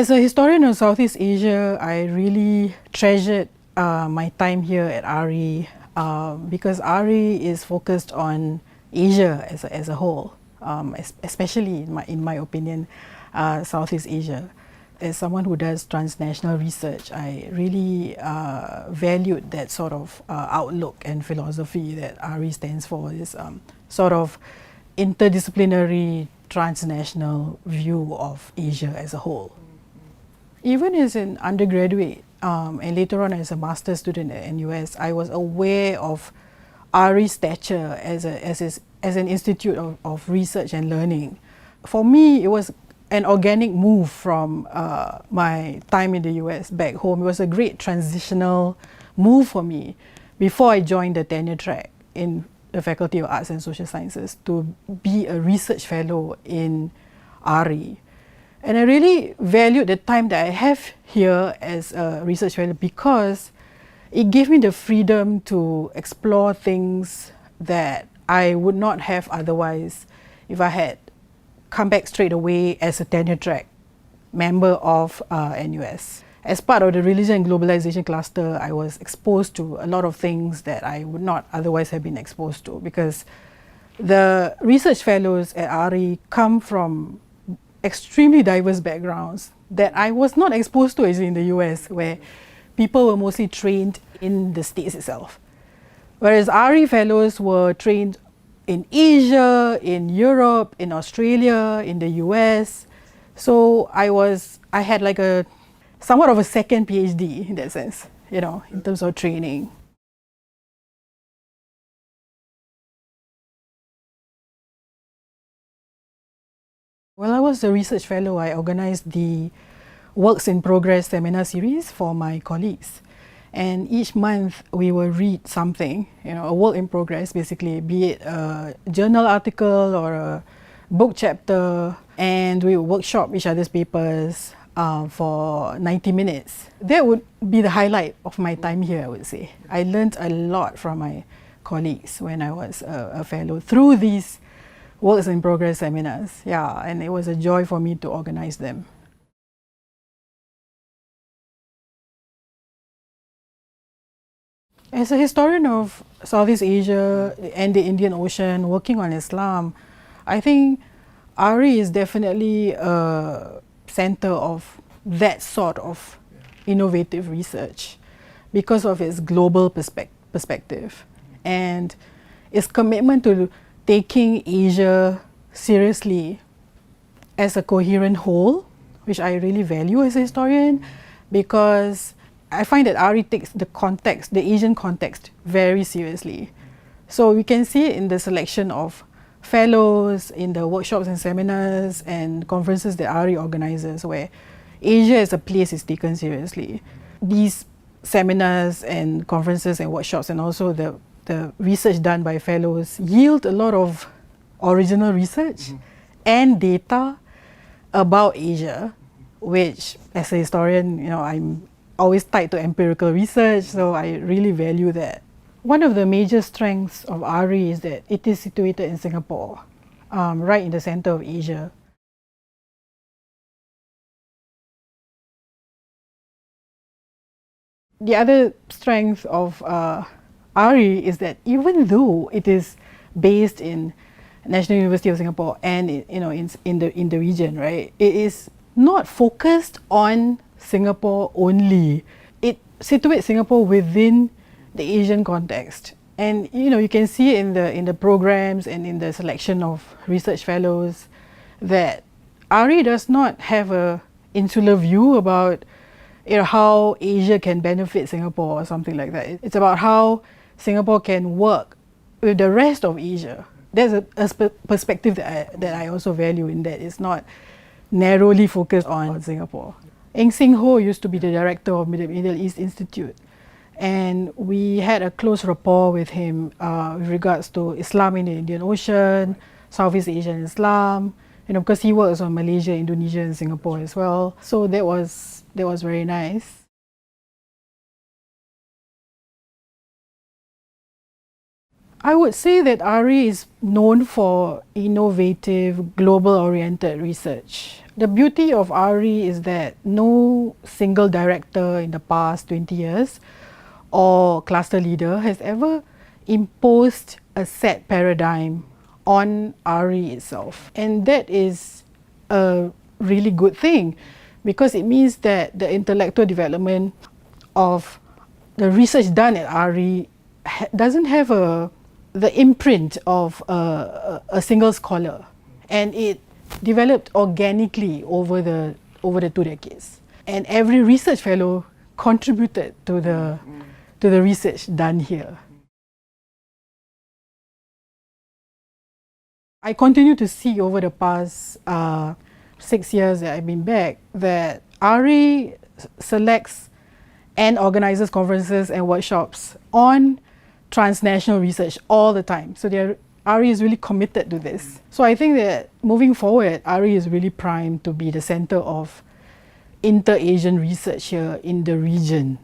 As a historian of Southeast Asia, I really treasured my time here at RE because RE is focused on Asia as a whole, especially in my opinion, Southeast Asia. As someone who does transnational research, I really valued that sort of outlook and philosophy that RE stands for, this sort of interdisciplinary transnational view of Asia as a whole. Even as an undergraduate and later on as a master's student at NUS, I was aware of RE's stature as an institute of research and learning. For me, it was an organic move from my time in the US back home. It was a great transitional move for me before I joined the tenure track in the Faculty of Arts and Social Sciences to be a research fellow in RE. And I really valued the time that I have here as a research fellow because it gave me the freedom to explore things that I would not have otherwise if I had come back straight away as a tenure track member of NUS. As part of the Religion and Globalization cluster, I was exposed to a lot of things that I would not otherwise have been exposed to because the research fellows at RE come from extremely diverse backgrounds that I was not exposed to in the US, where people were mostly trained in the States itself. Whereas RE fellows were trained in Asia, in Europe, in Australia, in the US. So I had like a somewhat of a second PhD in that sense, in terms of training. While I was a research fellow, I organized the Works in Progress seminar series for my colleagues. And each month we will read something, a work in progress basically, be it a journal article or a book chapter, and we will workshop each other's papers for 90 minutes. That would be the highlight of my time here, I would say. I learned a lot from my colleagues when I was a fellow through these Works in Progress seminars. Yeah, and it was a joy for me to organize them. As a historian of Southeast Asia and the Indian Ocean, working on Islam, I think RE is definitely a center of that sort of innovative research because of its global perspective and its commitment to taking Asia seriously as a coherent whole, which I really value as a historian because I find that RE takes the context, the Asian context, very seriously. So we can see it in the selection of fellows, in the workshops and seminars and conferences that RE organizes, where Asia as a place is taken seriously. These seminars and conferences and workshops and also the research done by fellows yield a lot of original research and data about Asia, which as a historian, I'm always tied to empirical research, so I really value that. One of the major strengths of RE is that it is situated in Singapore, right in the center of Asia. The other strength of RE is that even though it is based in National University of Singapore and in the region, right, it is not focused on Singapore only. It situates Singapore within the Asian context, and you can see in the programs and in the selection of research fellows that RE does not have a insular view about how Asia can benefit Singapore or something like that. It's about how Singapore can work with the rest of Asia. There's a perspective that I also value in that it's not narrowly focused on Singapore. Eng Sing Ho used to be the director of Middle East Institute, and we had a close rapport with him with regards to Islam in the Indian Ocean, Southeast Asian Islam, because he works on Malaysia, Indonesia and Singapore as well. So that was very nice. I would say that RE is known for innovative, global-oriented research. The beauty of RE is that no single director in the past 20 years or cluster leader has ever imposed a set paradigm on RE itself. And that is a really good thing, because it means that the intellectual development of the research done at RE doesn't have the imprint of a single scholar, and it developed organically over the 2 decades. And every research fellow contributed to the research done here. I continue to see over the past 6 years that I've been back that RE selects and organizes conferences and workshops on transnational research all the time. So RE is really committed to this. So I think that moving forward, RE is really primed to be the center of inter-Asian research here in the region.